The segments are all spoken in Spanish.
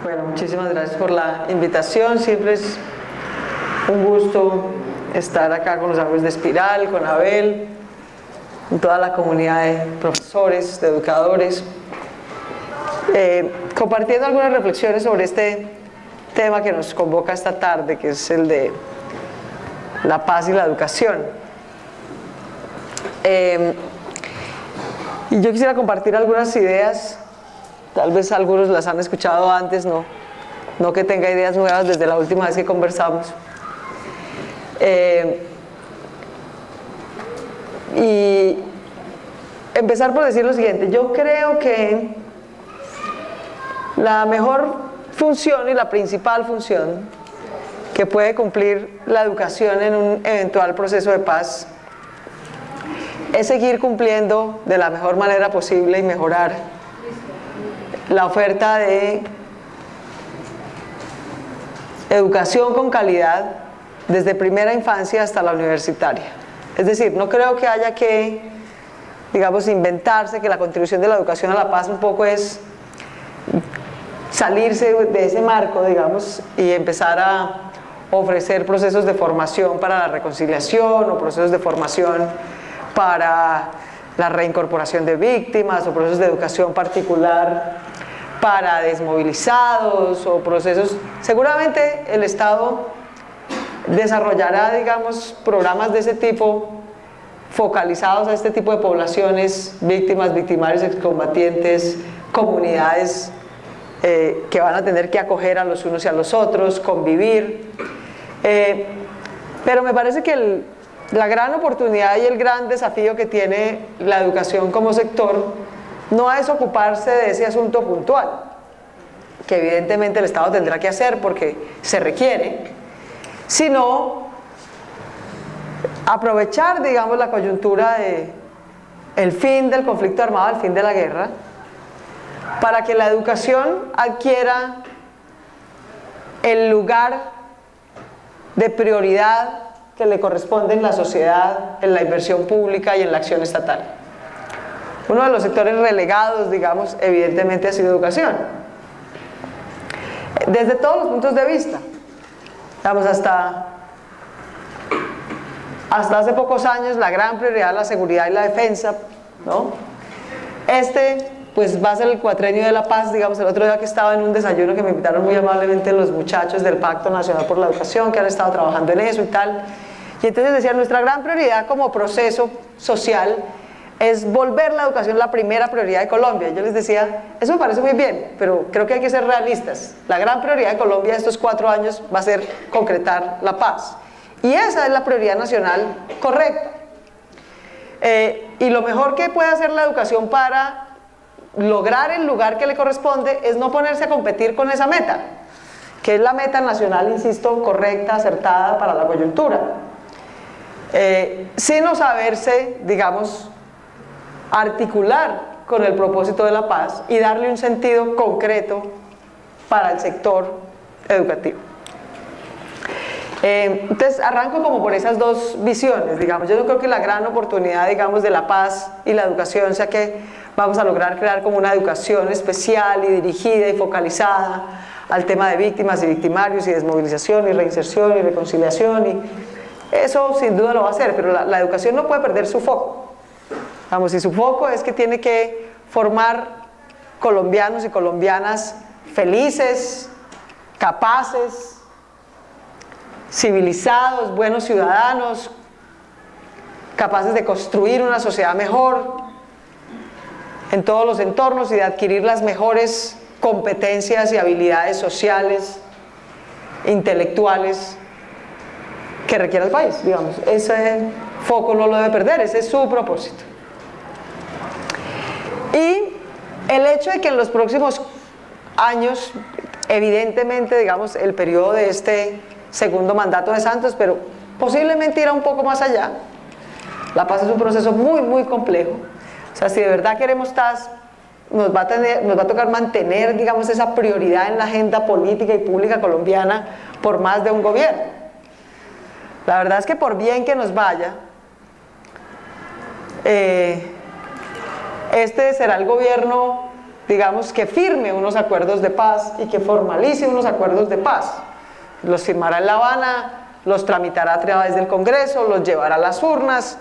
Bueno, muchísimas gracias por la invitación. Siempre es un gusto estar acá con los amigos de Espiral, con Abel, con toda la comunidad de profesores, de educadores, compartiendo algunas reflexiones sobre este tema que nos convoca esta tarde, que es el de la paz y la educación. Y yo quisiera compartir algunas ideas. Tal vez algunos las han escuchado antes, no que tenga ideas nuevas desde la última vez que conversamos. Y empezar por decir lo siguiente: yo creo que la mejor función y la principal función que puede cumplir la educación en un eventual proceso de paz es seguir cumpliendo de la mejor manera posible y mejorar la oferta de educación con calidad desde primera infancia hasta la universitaria. Es decir, no creo que haya que, digamos, inventarse que la contribución de la educación a la paz un poco es salirse de ese marco, digamos, y empezar a ofrecer procesos de formación para la reconciliación o procesos de formación para la reincorporación de víctimas o procesos de educación particular para desmovilizados o procesos. Seguramente el Estado desarrollará, digamos, programas de ese tipo focalizados a este tipo de poblaciones, víctimas, victimarios, excombatientes, comunidades que van a tener que acoger a los unos y a los otros, convivir. Pero me parece que la gran oportunidad y el gran desafío que tiene la educación como sector no es ocuparse de ese asunto puntual, que evidentemente el Estado tendrá que hacer porque se requiere, sino aprovechar, digamos, la coyuntura del fin del conflicto armado, el fin de la guerra, para que la educación adquiera el lugar de prioridad que le corresponde en la sociedad, en la inversión pública y en la acción estatal. Uno de los sectores relegados, digamos, evidentemente ha sido educación. Desde todos los puntos de vista. Digamos, hasta hace pocos años la gran prioridad es la seguridad y la defensa, ¿no? Pues va a ser el cuatrenio de la paz. Digamos, el otro día que estaba en un desayuno que me invitaron muy amablemente los muchachos del Pacto Nacional por la Educación, que han estado trabajando en eso y tal, y entonces decían, nuestra gran prioridad como proceso social es volver la educación la primera prioridad de Colombia. Yo les decía, eso me parece muy bien, pero creo que hay que ser realistas. La gran prioridad de Colombia estos 4 años va a ser concretar la paz, y esa es la prioridad nacional correcta. Y lo mejor que puede hacer la educación para lograr el lugar que le corresponde es no ponerse a competir con esa meta, que es la meta nacional, insisto, correcta, acertada para la coyuntura, sino saberse, digamos, articular con el propósito de la paz y darle un sentido concreto para el sector educativo. Entonces arranco como por esas dos visiones, digamos. Yo no creo que la gran oportunidad, digamos, de la paz y la educación sea que vamos a lograr crear como una educación especial y dirigida y focalizada al tema de víctimas y victimarios y desmovilización y reinserción y reconciliación, y eso sin duda lo va a hacer, pero la educación no puede perder su foco. Vamos, y su foco es que tiene que formar colombianos y colombianas felices, capaces, civilizados, buenos ciudadanos, capaces de construir una sociedad mejor en todos los entornos y de adquirir las mejores competencias y habilidades sociales, intelectuales que requiere el país, digamos. Ese foco no lo debe perder, ese es su propósito. Y el hecho de que en los próximos años, evidentemente, digamos, el periodo de este segundo mandato de Santos, pero posiblemente irá un poco más allá. La paz es un proceso muy, muy complejo. O sea, si de verdad queremos paz, nos va a tocar mantener, digamos, esa prioridad en la agenda política y pública colombiana por más de un gobierno. La verdad es que por bien que nos vaya, este será el gobierno digamos, que firme unos acuerdos de paz y que formalice unos acuerdos de paz. Los firmará en La Habana, los tramitará a través del Congreso, los llevará a las urnas,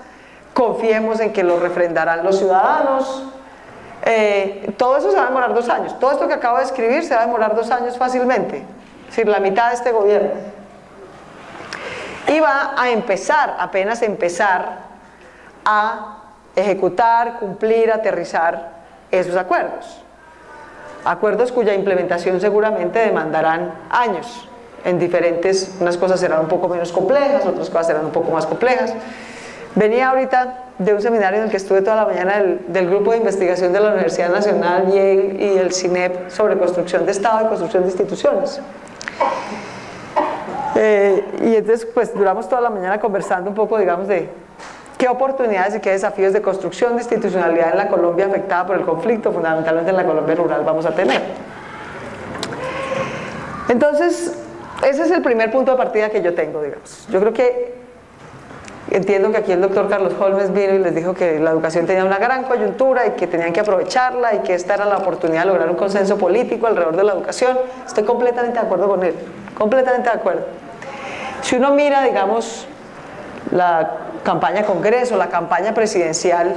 confiemos en que los refrendarán los ciudadanos. Todo eso se va a demorar 2 años. Todo esto que acabo de escribir se va a demorar 2 años fácilmente, es decir, la mitad de este gobierno. Y va a empezar, apenas empezar, a ejecutar, cumplir, aterrizar esos acuerdos. Acuerdos cuya implementación seguramente demandarán años. En diferentes, unas cosas serán un poco menos complejas, otras cosas serán un poco más complejas. Venía ahorita de un seminario en el que estuve toda la mañana del grupo de investigación de la Universidad Nacional, Yale y el CINEP sobre construcción de Estado y construcción de instituciones. Y entonces pues duramos toda la mañana conversando un poco, digamos, de qué oportunidades y qué desafíos de construcción de institucionalidad en la Colombia afectada por el conflicto, fundamentalmente en la Colombia rural, vamos a tener. Entonces, ese es el primer punto de partida que yo tengo, digamos. Yo creo que, entiendo que aquí el doctor Carlos Holmes vino y les dijo que la educación tenía una gran coyuntura y que tenían que aprovecharla y que esta era la oportunidad de lograr un consenso político alrededor de la educación. Estoy completamente de acuerdo con él, completamente de acuerdo. Si uno mira, digamos, la campaña Congreso, la campaña presidencial,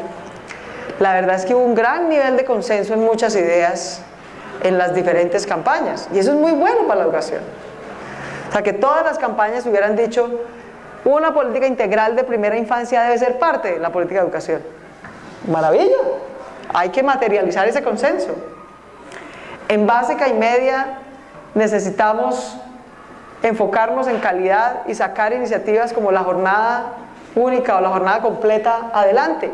la verdad es que hubo un gran nivel de consenso en muchas ideas en las diferentes campañas, y eso es muy bueno para la educación. O sea, que todas las campañas hubieran dicho: una política integral de primera infancia debe ser parte de la política de educación. Maravilla, hay que materializar ese consenso. En básica y media necesitamos enfocarnos en calidad y sacar iniciativas como la jornada única o la jornada completa adelante.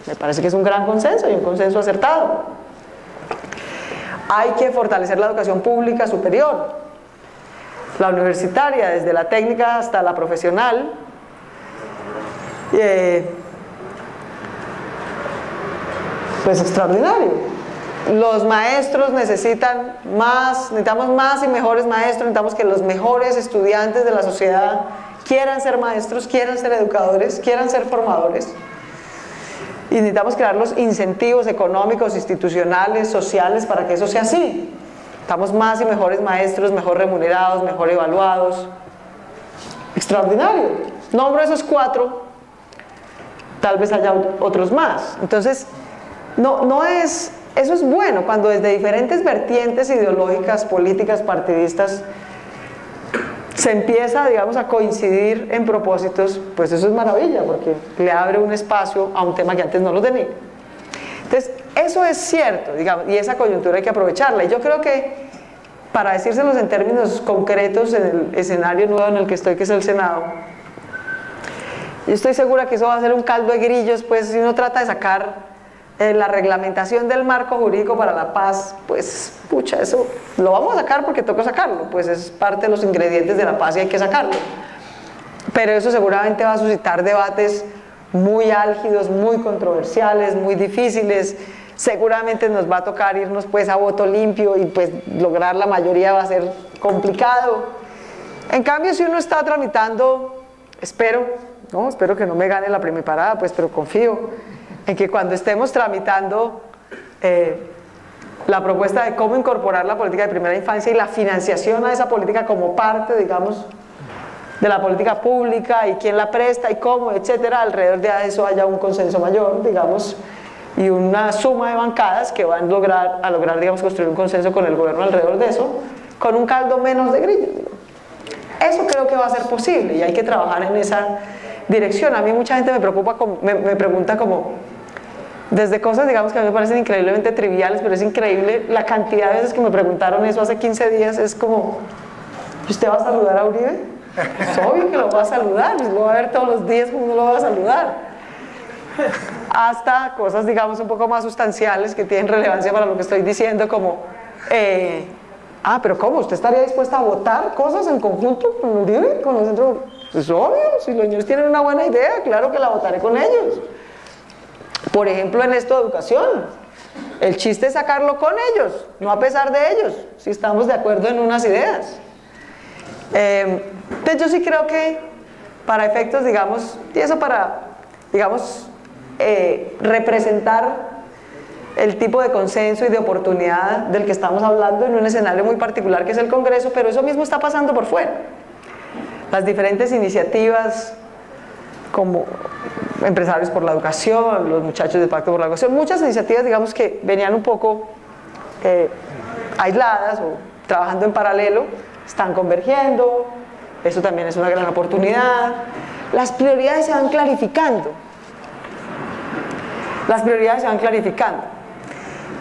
Me parece que es un gran consenso y un consenso acertado. Hay que fortalecer la educación pública superior, la universitaria, desde la técnica hasta la profesional. Pues extraordinario. Los maestros necesitamos más y mejores maestros, necesitamos que los mejores estudiantes de la sociedad quieran ser maestros, quieran ser educadores, quieran ser formadores. Y necesitamos crear los incentivos económicos, institucionales, sociales para que eso sea así. Necesitamos más y mejores maestros, mejor remunerados, mejor evaluados. Extraordinario. Nombro esos 4, tal vez haya otros más. Entonces, eso es bueno cuando desde diferentes vertientes ideológicas, políticas, partidistas, se empieza, digamos, a coincidir en propósitos. Pues eso es maravilla, porque le abre un espacio a un tema que antes no lo tenía. Entonces, eso es cierto, digamos, y esa coyuntura hay que aprovecharla. Y yo creo que, para decírselos en términos concretos, en el escenario nuevo en el que estoy, que es el Senado, yo estoy segura que eso va a ser un caldo de grillos, pues, si uno trata de sacar la reglamentación del marco jurídico para la paz, pues, pucha, eso lo vamos a sacar porque toca sacarlo, pues es parte de los ingredientes de la paz y hay que sacarlo. Pero eso seguramente va a suscitar debates muy álgidos, muy controversiales, muy difíciles. Seguramente nos va a tocar irnos pues a voto limpio y pues lograr la mayoría va a ser complicado. En cambio, si uno está tramitando, espero que no me gane la primera parada, pues, pero confío en que cuando estemos tramitando la propuesta de cómo incorporar la política de primera infancia y la financiación a esa política como parte, digamos, de la política pública y quién la presta y cómo, etcétera, alrededor de eso haya un consenso mayor, digamos, y una suma de bancadas que van a lograr, digamos, construir un consenso con el gobierno alrededor de eso, con un caldo menos de grillos. Eso creo que va a ser posible y hay que trabajar en esa dirección. A mí mucha gente me pregunta como, desde cosas, digamos, que a mí me parecen increíblemente triviales, pero es increíble la cantidad de veces que me preguntaron eso hace 15 días, es como, ¿usted va a saludar a Uribe? Es obvio que lo va a saludar, pues lo va a ver todos los días, como no lo va a saludar. Hasta cosas, digamos, un poco más sustanciales que tienen relevancia para lo que estoy diciendo, como, pero ¿cómo? ¿Usted estaría dispuesta a votar cosas en conjunto con Uribe, con los centros? Pues obvio, si los niños tienen una buena idea, claro que la votaré con ellos. Por ejemplo, en esto de educación, el chiste es sacarlo con ellos, no a pesar de ellos, si estamos de acuerdo en unas ideas. Entonces yo sí creo que para efectos, digamos, y eso para, digamos, representar el tipo de consenso y de oportunidad del que estamos hablando en un escenario muy particular que es el Congreso, pero eso mismo está pasando por fuera. Las diferentes iniciativas como Empresarios por la Educación, los muchachos del Pacto por la Educación, muchas iniciativas, digamos, que venían un poco aisladas o trabajando en paralelo, están convergiendo, eso también es una gran oportunidad. Las prioridades se van clarificando. Las prioridades se van clarificando.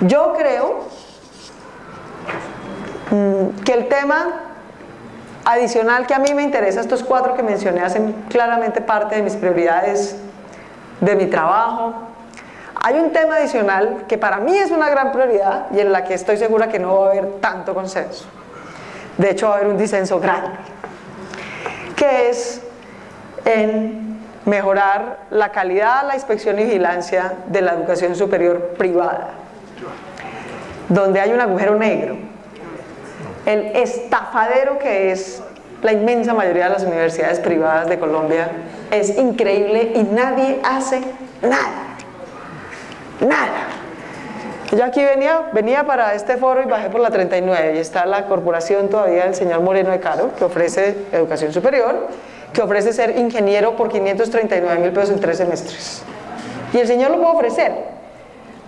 Yo creo que el tema adicional que a mí me interesa, estos 4 que mencioné hacen claramente parte de mis prioridades, de mi trabajo. Hay un tema adicional que para mí es una gran prioridad y en la que estoy segura que no va a haber tanto consenso. De hecho va a haber un disenso grande, que es en mejorar la calidad, la inspección y vigilancia de la educación superior privada, donde hay un agujero negro, el estafadero que es la inmensa mayoría de las universidades privadas de Colombia. Es increíble y nadie hace nada, nada. Yo aquí venía para este foro y bajé por la 39 y está la corporación todavía del señor Moreno de Caro, que ofrece educación superior, que ofrece ser ingeniero por 539.000 pesos en 3 semestres. Y el señor lo puede ofrecer.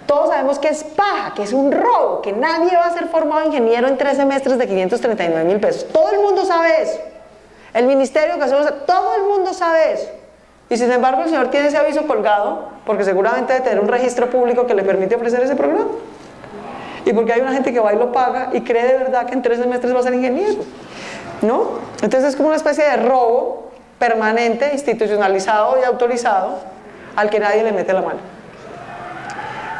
Todos sabemos que es paja, que es un robo, que nadie va a ser formado ingeniero en 3 semestres de 539.000 pesos. Todo el mundo sabe eso. El Ministerio de Educación, todo el mundo sabe eso. Y sin embargo el señor tiene ese aviso colgado porque seguramente debe tener un registro público que le permite ofrecer ese programa. Y porque hay una gente que va y lo paga y cree de verdad que en 3 semestres va a ser ingeniero, ¿no? Entonces es como una especie de robo permanente, institucionalizado y autorizado al que nadie le mete la mano.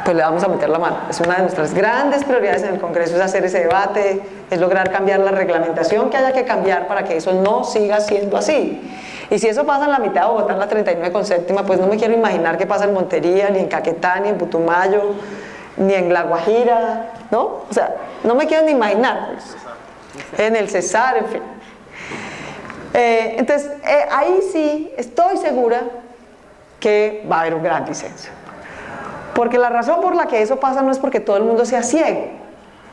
Pues le vamos a meter la mano. Es una de nuestras grandes prioridades en el Congreso, es hacer ese debate, es lograr cambiar la reglamentación que haya que cambiar para que eso no siga siendo así. Y si eso pasa en la mitad de Bogotá, en la 39 con séptima, pues no me quiero imaginar qué pasa en Montería, ni en Caquetá, ni en Putumayo, ni en La Guajira, ¿no? O sea, no me quiero ni imaginar, pues. En el Cesar, en fin. Entonces, ahí sí estoy segura que va a haber un gran disenso. Porque la razón por la que eso pasa no es porque todo el mundo sea ciego,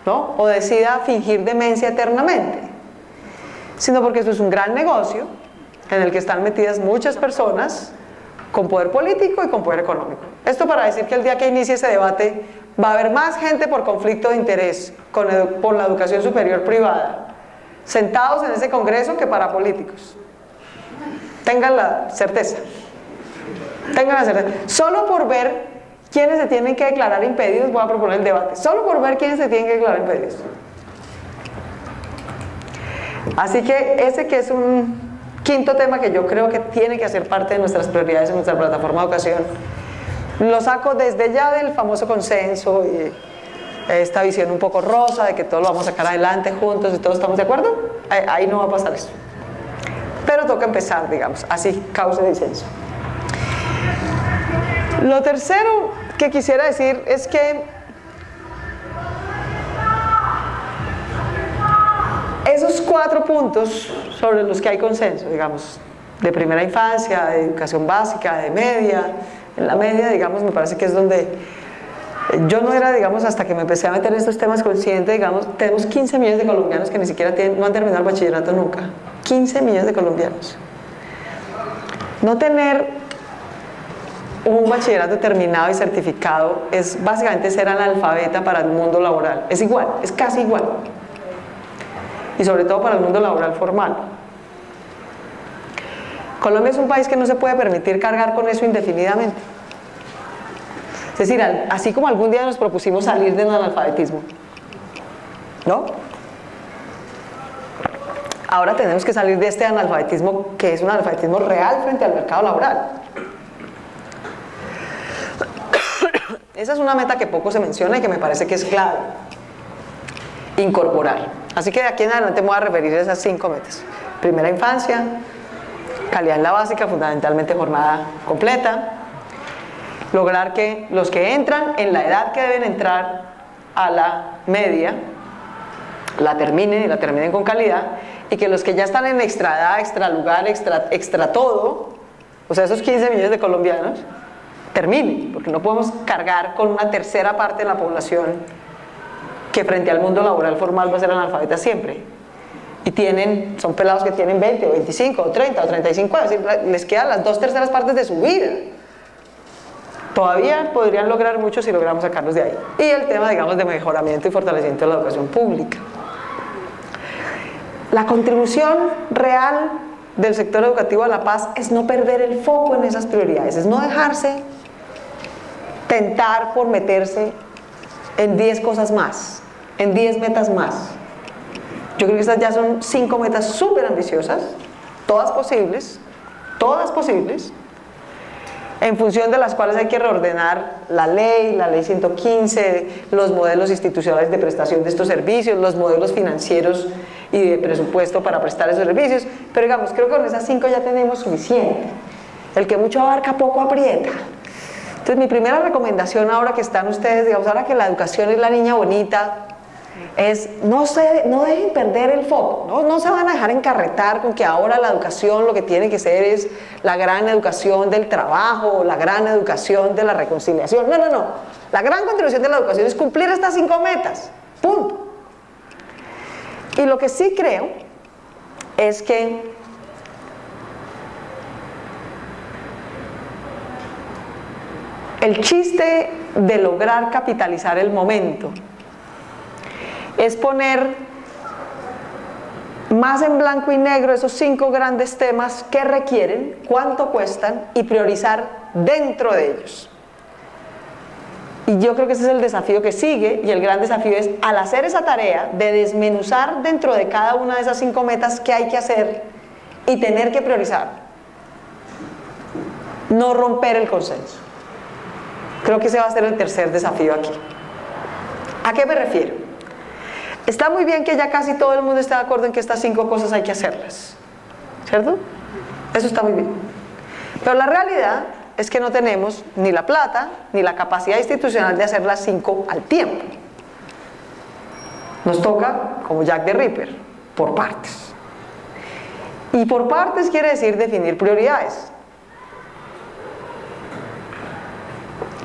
¿no? O decida fingir demencia eternamente, sino porque esto es un gran negocio en el que están metidas muchas personas con poder político y con poder económico. Esto para decir que el día que inicie ese debate va a haber más gente por conflicto de interés por la educación superior privada sentados en ese Congreso que para políticos. Tengan la certeza. Tengan la certeza. Solo por ver quiénes se tienen que declarar impedidos voy a proponer el debate. Solo por ver quiénes se tienen que declarar impedidos. Así que ese que es un quinto tema que yo creo que tiene que hacer parte de nuestras prioridades en nuestra plataforma de educación, lo saco desde ya del famoso consenso y esta visión un poco rosa de que todo lo vamos a sacar adelante juntos y todos estamos de acuerdo. Ahí no va a pasar eso. Pero toca empezar, digamos, así causa disenso. Lo tercero que quisiera decir es que esos 4 puntos sobre los que hay consenso, digamos, de primera infancia, de educación básica, de media, en la media, digamos, me parece que es donde yo no era, digamos, hasta que me empecé a meter en estos temas consciente, digamos, tenemos 15 millones de colombianos que ni siquiera no han terminado el bachillerato nunca. 15 millones de colombianos. No tener un bachillerato terminado y certificado es básicamente ser analfabeta para el mundo laboral. Es igual, es casi igual. Y sobre todo para el mundo laboral formal. Colombia es un país que no se puede permitir cargar con eso indefinidamente. Es decir, así como algún día nos propusimos salir del analfabetismo, ¿no? Ahora tenemos que salir de este analfabetismo que es un analfabetismo real frente al mercado laboral. Esa es una meta que poco se menciona y que me parece que es clave. Incorporar. Así que de aquí en adelante me voy a referir a esas 5 metas. Primera infancia, calidad en la básica, fundamentalmente jornada completa. Lograr que los que entran en la edad que deben entrar a la media, la terminen y la terminen con calidad, y que los que ya están en extra edad, extra lugar, extra todo, o sea, esos 15 millones de colombianos, termine, porque no podemos cargar con una tercera parte de la población que frente al mundo laboral formal va a ser analfabeta siempre. Y son pelados que tienen 20 o 25 o 30 o 35 años, les quedan las 2/3 partes de su vida. Todavía podrían lograr mucho si logramos sacarlos de ahí. Y el tema, digamos, de mejoramiento y fortalecimiento de la educación pública. La contribución real del sector educativo a la paz es no perder el foco en esas prioridades, es no dejarse tentar por meterse en 10 cosas más, en 10 metas más. Yo creo que estas ya son 5 metas súper ambiciosas, todas posibles, en función de las cuales hay que reordenar la ley 115, los modelos institucionales de prestación de estos servicios, los modelos financieros y de presupuesto para prestar esos servicios, pero digamos, creo que con esas 5 ya tenemos suficiente. El que mucho abarca, poco aprieta. Entonces mi primera recomendación ahora que están ustedes, digamos, ahora que la educación es la niña bonita, es no dejen perder el foco, no se van a dejar encarretar con que ahora la educación lo que tiene que ser es la gran educación del trabajo, la gran educación de la reconciliación. No, la gran contribución de la educación es cumplir estas 5 metas, punto. Y lo que sí creo es que el chiste de lograr capitalizar el momento es poner más en blanco y negro esos 5 grandes temas que requieren, cuánto cuestan y priorizar dentro de ellos. Y yo creo que ese es el desafío que sigue, y el gran desafío es, al hacer esa tarea de desmenuzar dentro de cada una de esas 5 metas que hay que hacer y tener que priorizar, no romper el consenso. Creo que ese va a ser el tercer desafío aquí. ¿A qué me refiero? Está muy bien que ya casi todo el mundo esté de acuerdo en que estas 5 cosas hay que hacerlas, ¿cierto? Eso está muy bien. Pero la realidad es que no tenemos ni la plata ni la capacidad institucional de hacer las 5 al tiempo. Nos toca, como Jack the Ripper, por partes. Y por partes quiere decir definir prioridades.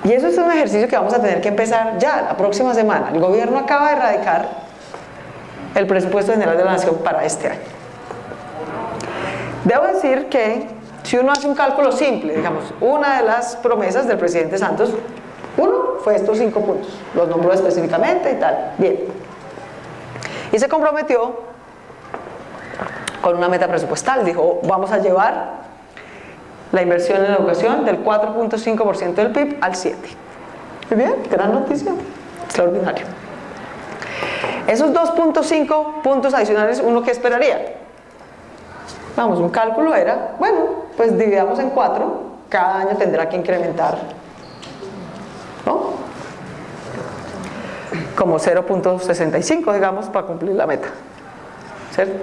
Y eso es un ejercicio que vamos a tener que empezar ya, la próxima semana. El gobierno acaba de erradicar el presupuesto general de la nación para este año. Debo decir que si uno hace un cálculo simple, digamos, una de las promesas del presidente Santos, uno fue estos 5 puntos, los nombró específicamente y tal, bien. Y se comprometió con una meta presupuestal, dijo, vamos a llevar la inversión en educación del 4.5% del PIB al 7%. Muy bien, gran noticia, extraordinario. Esos 2.5 puntos adicionales, ¿uno qué esperaría? Vamos, un cálculo era, bueno, pues dividamos en 4, cada año tendrá que incrementar, ¿no? Como 0.65, digamos, para cumplir la meta, ¿cierto?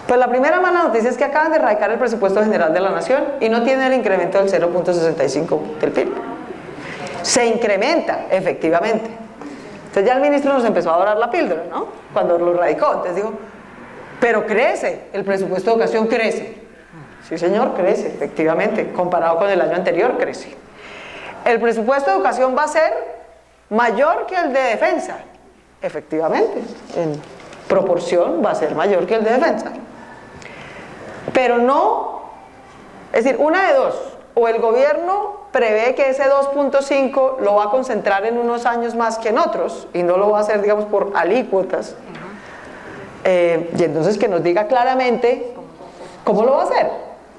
Pues la primera mala noticia es que acaban de erradicar el presupuesto general de la nación y no tiene el incremento del 0.65 del PIB. Se incrementa, efectivamente. Entonces ya el ministro nos empezó a dorar la píldora, ¿no? Cuando lo radicó, entonces dijo, pero crece, el presupuesto de educación crece. Sí señor, crece, efectivamente, comparado con el año anterior crece. El presupuesto de educación va a ser mayor que el de defensa, efectivamente, en proporción va a ser mayor que el de defensa. Pero no, es decir, una de dos, o el gobierno prevé que ese 2.5 lo va a concentrar en unos años más que en otros y no lo va a hacer, digamos, por alícuotas, y entonces que nos diga claramente cómo lo va a hacer,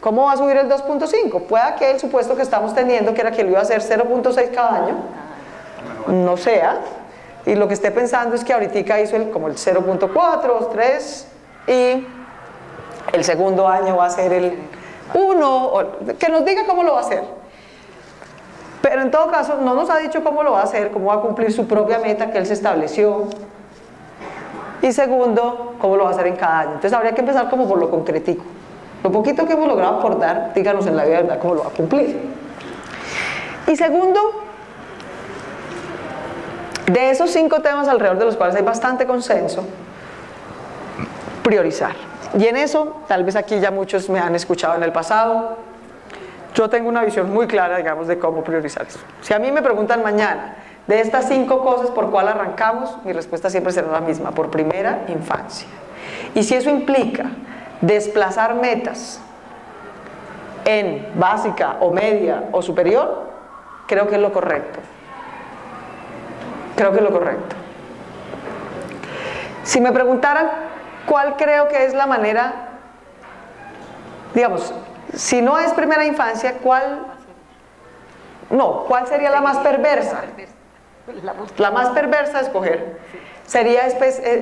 cómo va a subir el 2.5. Pueda que el supuesto que estamos teniendo, que era que lo iba a hacer 0.6 cada año, no sea, y lo que esté pensando es que ahorita hizo como el 0.4, 3 y el segundo año va a ser el 1, que nos diga cómo lo va a hacer. Pero en todo caso no nos ha dicho cómo lo va a hacer, cómo va a cumplir su propia meta que él se estableció, y segundo, cómo lo va a hacer en cada año. Entonces habría que empezar como por lo concretico. Lo poquito que hemos logrado aportar, díganos en la vida verdad cómo lo va a cumplir. Y segundo, de esos 5 temas alrededor de los cuales hay bastante consenso, priorizar. Y en eso, tal vez aquí ya muchos me han escuchado en el pasado, yo tengo una visión muy clara, digamos, de cómo priorizar eso. Si a mí me preguntan mañana, de estas 5 cosas, ¿por cuál arrancamos? Mi respuesta siempre será la misma, por primera infancia. Y si eso implica desplazar metas en básica o media o superior, creo que es lo correcto. Creo que es lo correcto. Si me preguntaran cuál creo que es la manera, digamos, si no es primera infancia, ¿cuál sería la más perversa? La más perversa de escoger sería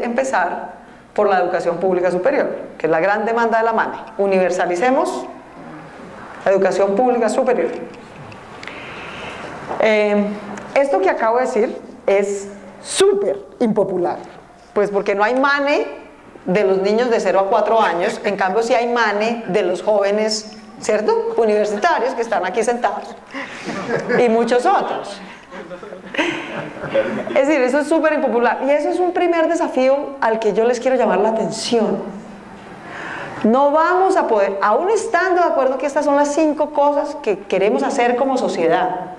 empezar por la educación pública superior, que es la gran demanda de la MANE. Universalicemos la educación pública superior. Esto que acabo de decir es súper impopular, pues porque no hay MANE de los niños de 0 a 4 años, en cambio sí hay MANE de los jóvenes, ¿cierto?, universitarios que están aquí sentados, y muchos otros. Es decir, eso es súper impopular, y eso es un primer desafío al que yo les quiero llamar la atención. No vamos a poder, aún estando de acuerdo que estas son las 5 cosas que queremos hacer como sociedad,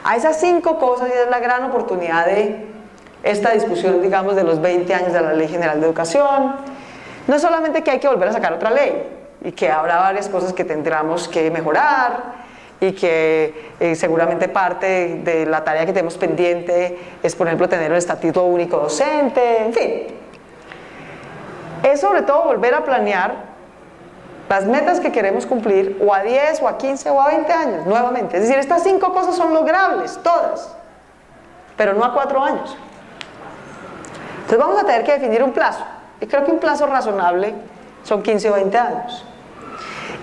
a esas 5 cosas, y es la gran oportunidad de esta discusión, digamos, de los 20 años de la Ley General de Educación, no es solamente que hay que volver a sacar otra ley, y que habrá varias cosas que tendremos que mejorar, y que seguramente parte de la tarea que tenemos pendiente es, por ejemplo, tener un estatuto único docente, en fin. Es sobre todo volver a planear las metas que queremos cumplir, o a 10, o a 15, o a 20 años, nuevamente. Es decir, estas 5 cosas son logrables, todas, pero no a 4 años. Entonces vamos a tener que definir un plazo, y creo que un plazo razonable son 15 o 20 años.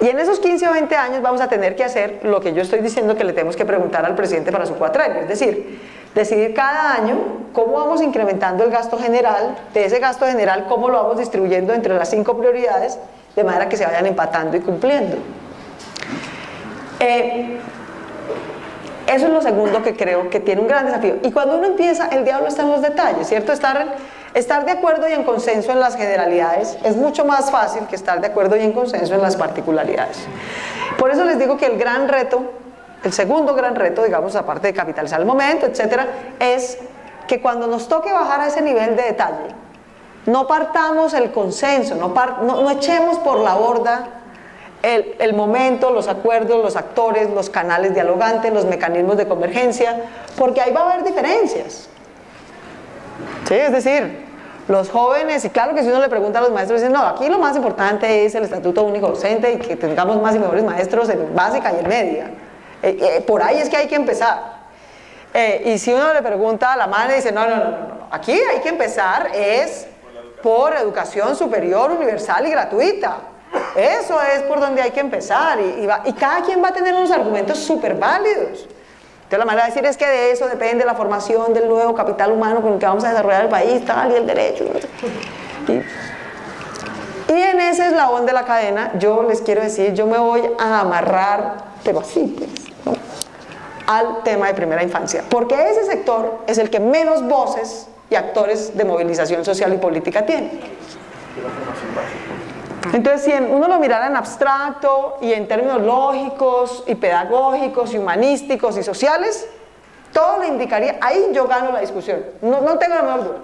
Y en esos 15 o 20 años vamos a tener que hacer lo que yo estoy diciendo que le tenemos que preguntar al presidente para su cuatrenio, es decir, decidir cada año cómo vamos incrementando el gasto general, de ese gasto general cómo lo vamos distribuyendo entre las 5 prioridades, de manera que se vayan empatando y cumpliendo. Eso es lo segundo que creo que tiene un gran desafío. Y cuando uno empieza, el diablo está en los detalles, ¿cierto? Estar de acuerdo y en consenso en las generalidades es mucho más fácil que estar de acuerdo y en consenso en las particularidades. Por eso les digo que el gran reto, el segundo gran reto, digamos, aparte de capitalizar el momento, etcétera, es que cuando nos toque bajar a ese nivel de detalle, no partamos el consenso, no echemos por la borda el momento, los acuerdos, los actores, los canales dialogantes, los mecanismos de convergencia, porque ahí va a haber diferencias. Sí, es decir, los jóvenes, y claro que si uno le pregunta a los maestros, dicen, no, aquí lo más importante es el estatuto único docente y que tengamos más y mejores maestros en básica y en media. Por ahí es que hay que empezar. Y si uno le pregunta a la MANE, dice, no, aquí hay que empezar es por educación superior, universal y gratuita. Eso es por donde hay que empezar, y cada quien va a tener unos argumentos súper válidos. Entonces la manera de decir es que de eso depende la formación del nuevo capital humano con el que vamos a desarrollar el país, tal, y el derecho. Y en ese eslabón de la cadena, yo les quiero decir, yo me voy a amarrar, pero así, pues, ¿no?, al tema de primera infancia, porque ese sector es el que menos voces y actores de movilización social y política tiene. Entonces, si uno lo mirara en abstracto y en términos lógicos y pedagógicos y humanísticos y sociales, todo le indicaría, ahí yo gano la discusión, no tengo la menor duda,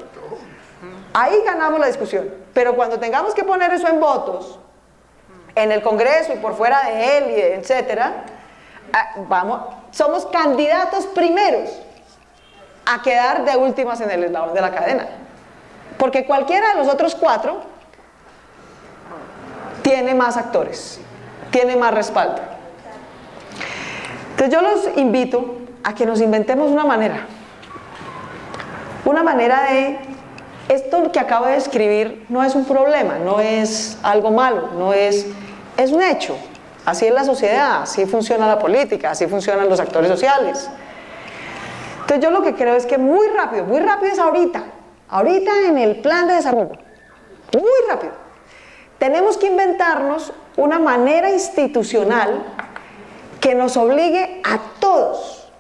ahí ganamos la discusión. Pero cuando tengamos que poner eso en votos, en el Congreso y por fuera de él, y etcétera, somos candidatos primeros a quedar de últimas en el eslabón de la cadena, porque cualquiera de los otros 4 tiene más actores, tiene más respaldo. Entonces yo los invito a que nos inventemos una manera de, esto que acabo de describir no es un problema, no es algo malo, es un hecho. Así es la sociedad, así funciona la política, así funcionan los actores sociales. Entonces yo lo que creo es que muy rápido es ahorita en el plan de desarrollo, muy rápido. Tenemos que inventarnos una manera institucional que nos obligue a todos,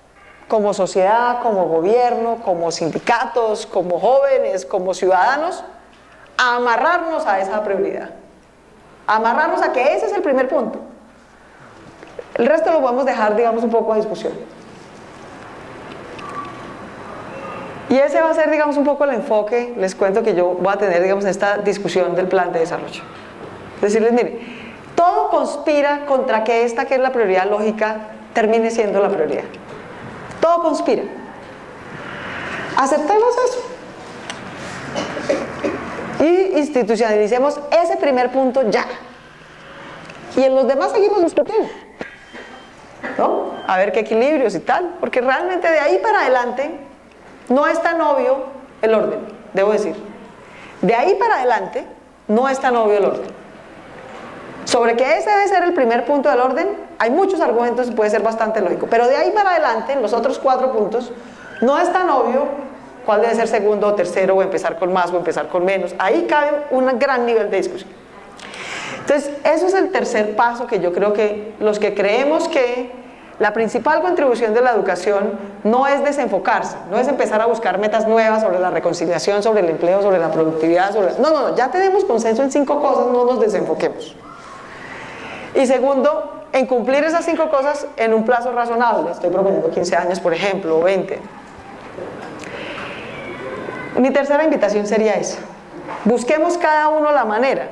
como sociedad, como gobierno, como sindicatos, como jóvenes, como ciudadanos, a amarrarnos a esa prioridad, a amarrarnos a que ese es el primer punto. El resto lo podemos dejar, digamos, un poco a discusión. Y ese va a ser, digamos, un poco el enfoque, les cuento, que yo voy a tener, digamos, en esta discusión del plan de desarrollo. Decirles, mire, todo conspira contra que esta, que es la prioridad lógica, termine siendo la prioridad. Todo conspira. Aceptemos eso. Y institucionalicemos ese primer punto ya. Y en los demás seguimos discutiendo, ¿no? A ver qué equilibrios y tal, porque realmente de ahí para adelante no es tan obvio el orden, debo decir. De ahí para adelante no es tan obvio el orden. Sobre que ese debe ser el primer punto del orden, hay muchos argumentos y puede ser bastante lógico, pero de ahí para adelante, en los otros 4 puntos, no es tan obvio cuál debe ser segundo o tercero, o empezar con más o empezar con menos. Ahí cabe un gran nivel de discusión. Entonces, eso es el tercer paso, que yo creo que los que creemos que la principal contribución de la educación no es desenfocarse, no es empezar a buscar metas nuevas sobre la reconciliación, sobre el empleo, sobre la productividad, no, ya tenemos consenso en 5 cosas, no nos desenfoquemos. Y segundo, en cumplir esas 5 cosas en un plazo razonable. Estoy proponiendo 15 años, por ejemplo, o 20. Mi tercera invitación sería esa. Busquemos cada uno la manera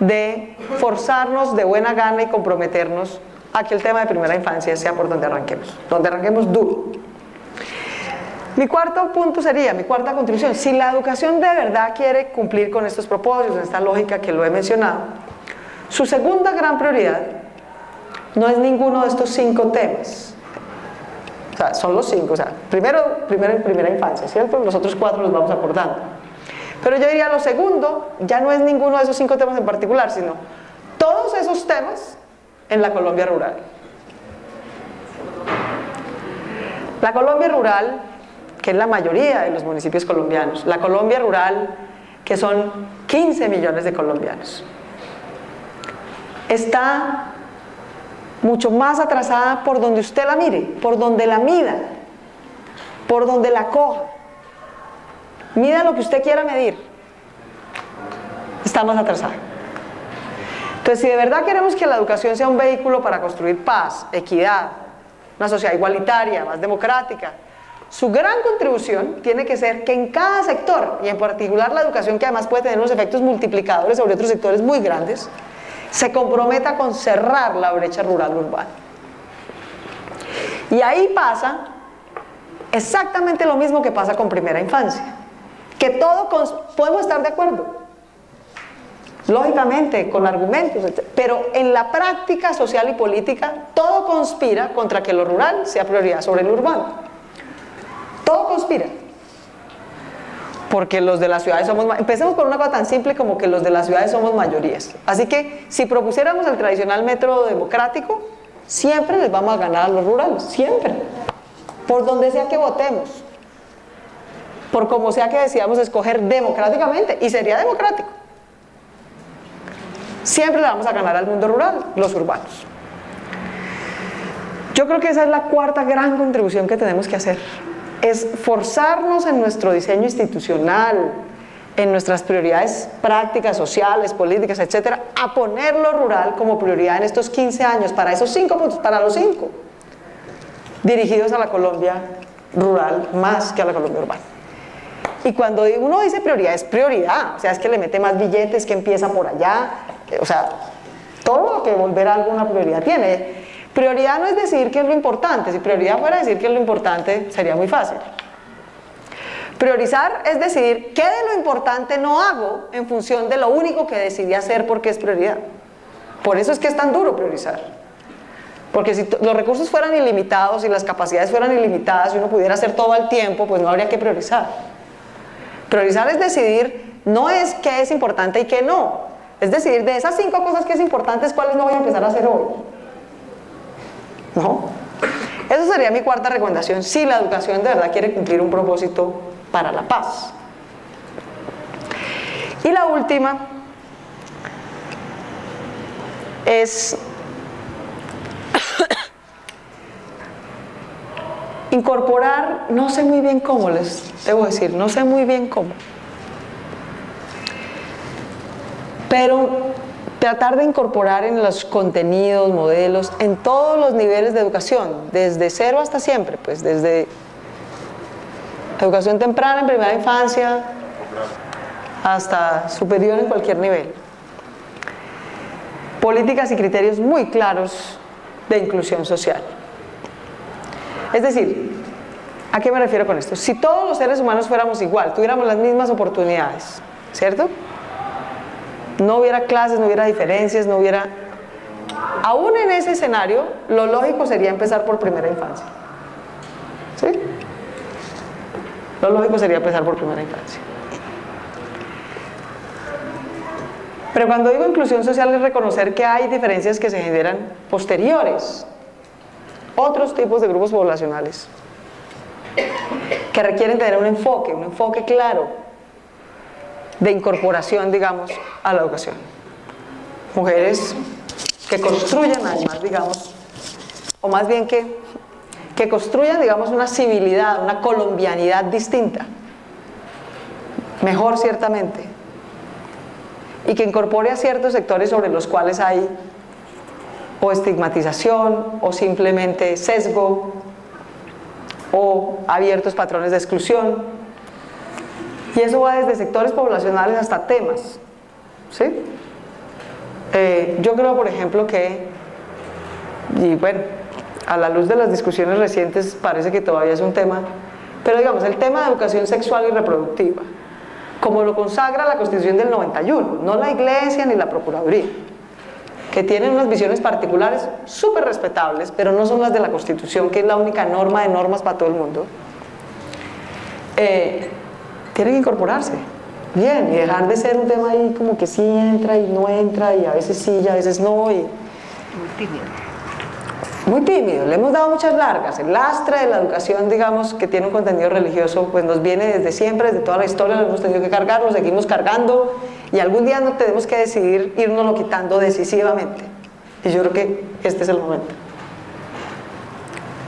de forzarnos de buena gana y comprometernos a que el tema de primera infancia sea por donde arranquemos duro. Mi cuarto punto sería, mi cuarta contribución, si la educación de verdad quiere cumplir con estos propósitos, esta lógica que lo he mencionado, su segunda gran prioridad no es ninguno de estos 5 temas. O sea, son los 5, o sea, primera infancia, ¿cierto? Los otros 4 los vamos acordando. Pero yo diría, lo segundo ya no es ninguno de esos 5 temas en particular, sino todos esos temas en la Colombia rural. La Colombia rural, que es la mayoría de los municipios colombianos, la Colombia rural, que son 15 millones de colombianos, está mucho más atrasada por donde usted la mire, por donde la mida, por donde la coja. Mida lo que usted quiera medir, está más atrasada. Entonces, si de verdad queremos que la educación sea un vehículo para construir paz, equidad, una sociedad igualitaria, más democrática, su gran contribución tiene que ser que en cada sector, y en particular la educación, que además puede tener unos efectos multiplicadores sobre otros sectores muy grandes, se comprometa con cerrar la brecha rural-urbana. Y ahí pasa exactamente lo mismo que pasa con primera infancia, que podemos estar de acuerdo, lógicamente, con argumentos, pero en la práctica social y política todo conspira contra que lo rural sea prioridad sobre lo urbano. Todo conspira. Porque los de las ciudades somos, empecemos por una cosa tan simple como que los de las ciudades somos mayorías. Así que si propusiéramos el tradicional método democrático, siempre les vamos a ganar a los rurales, siempre. Por donde sea que votemos, por como sea que decidamos escoger democráticamente, y sería democrático, siempre le vamos a ganar al mundo rural, los urbanos. Yo creo que esa es la cuarta gran contribución que tenemos que hacer. Es forzarnos en nuestro diseño institucional, en nuestras prioridades prácticas, sociales, políticas, etcétera, a poner lo rural como prioridad en estos 15 años, para esos 5 puntos, para los 5, dirigidos a la Colombia rural más que a la Colombia urbana. Y cuando uno dice prioridad, es prioridad, o sea, es que le mete más billetes, que empieza por allá, o sea, todo lo que volver a alguna prioridad tiene. Prioridad no es decir qué es lo importante. Si prioridad fuera decir qué es lo importante, sería muy fácil. Priorizar es decidir qué de lo importante no hago en función de lo único que decidí hacer porque es prioridad. Por eso es que es tan duro priorizar. Porque si los recursos fueran ilimitados y las capacidades fueran ilimitadas y uno pudiera hacer todo al tiempo, pues no habría que priorizar. Priorizar es decidir, no es qué es importante y qué no. Es decidir de esas 5 cosas que es importantes, cuáles no voy a empezar a hacer hoy. ¿No? Eso sería mi cuarta recomendación, si la educación de verdad quiere cumplir un propósito para la paz. Y la última es incorporar, no sé muy bien cómo, les debo decir, no sé muy bien cómo, pero tratar de incorporar en los contenidos, modelos, en todos los niveles de educación, desde cero hasta siempre, pues desde educación temprana en primera infancia hasta superior en cualquier nivel. Políticas y criterios muy claros de inclusión social. Es decir, ¿a qué me refiero con esto? Si todos los seres humanos fuéramos igual, tuviéramos las mismas oportunidades, ¿cierto? No hubiera clases, no hubiera diferencias, no hubiera... Aún en ese escenario, lo lógico sería empezar por primera infancia. ¿Sí? Lo lógico sería empezar por primera infancia. Pero cuando digo inclusión social es reconocer que hay diferencias que se generan posteriores, otros tipos de grupos poblacionales, que requieren tener un enfoque claro de incorporación, digamos, a la educación. Mujeres que construyan además, digamos, o más bien que construyan, digamos, una civilidad, una colombianidad distinta, mejor ciertamente, y que incorpore a ciertos sectores sobre los cuales hay o estigmatización o simplemente sesgo o abiertos patrones de exclusión, y eso va desde sectores poblacionales hasta temas, ¿sí? Yo creo, por ejemplo, que, y bueno, a la luz de las discusiones recientes parece que todavía es un tema, pero digamos, el tema de educación sexual y reproductiva, como lo consagra la Constitución del 91, no la Iglesia ni la Procuraduría, que tienen unas visiones particulares súper respetables, pero no son las de la Constitución, que es la única norma de normas para todo el mundo. Tienen que incorporarse, bien, y dejar de ser un tema ahí como que sí entra y no entra, y a veces sí y a veces no. Y... Muy tímido. Muy tímido, le hemos dado muchas largas. El lastre de la educación, digamos, que tiene un contenido religioso, pues nos viene desde siempre, desde toda la historia, lo hemos tenido que cargar, lo seguimos cargando, y algún día no tenemos que decidir irnoslo quitando decisivamente. Y yo creo que este es el momento.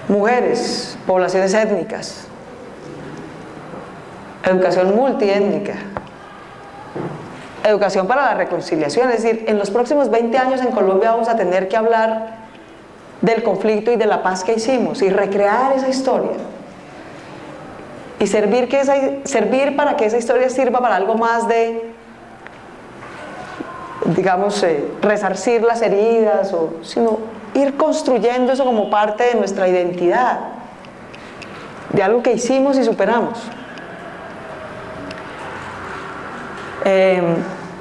Mujeres, poblaciones étnicas, educación multiétnica, educación para la reconciliación, es decir, en los próximos 20 años en Colombia vamos a tener que hablar del conflicto y de la paz que hicimos y recrear esa historia y servir para que esa historia sirva para algo más de, digamos, resarcir las heridas, sino ir construyendo eso como parte de nuestra identidad, de algo que hicimos y superamos.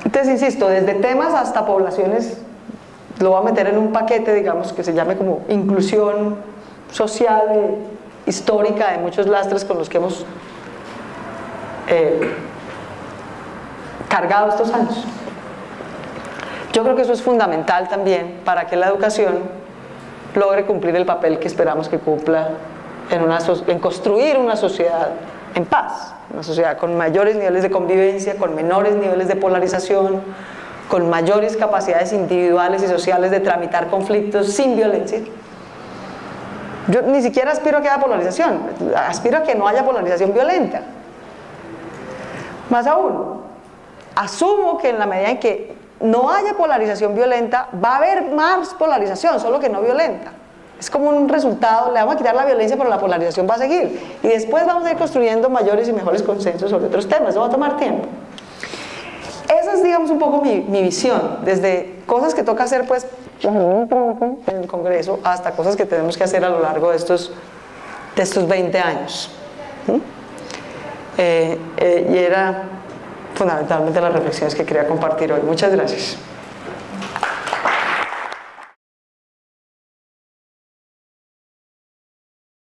Entonces, insisto, desde temas hasta poblaciones, lo voy a meter en un paquete, digamos, que se llame como inclusión social, histórica, de muchos lastres con los que hemos cargado estos años. Yo creo que eso es fundamental también para que la educación logre cumplir el papel que esperamos que cumpla en construir una sociedad en paz, una sociedad con mayores niveles de convivencia, con menores niveles de polarización, con mayores capacidades individuales y sociales de tramitar conflictos sin violencia. Yo ni siquiera aspiro a que haya polarización, aspiro a que no haya polarización violenta. Más aún, asumo que en la medida en que no haya polarización violenta, va a haber más polarización, solo que no violenta. Es como un resultado, le vamos a quitar la violencia, pero la polarización va a seguir. Y después vamos a ir construyendo mayores y mejores consensos sobre otros temas, eso va a tomar tiempo. Esa es, digamos, un poco mi visión, desde cosas que toca hacer pues en el Congreso hasta cosas que tenemos que hacer a lo largo de estos 20 años. Y era fundamentalmente las reflexiones que quería compartir hoy. Muchas gracias.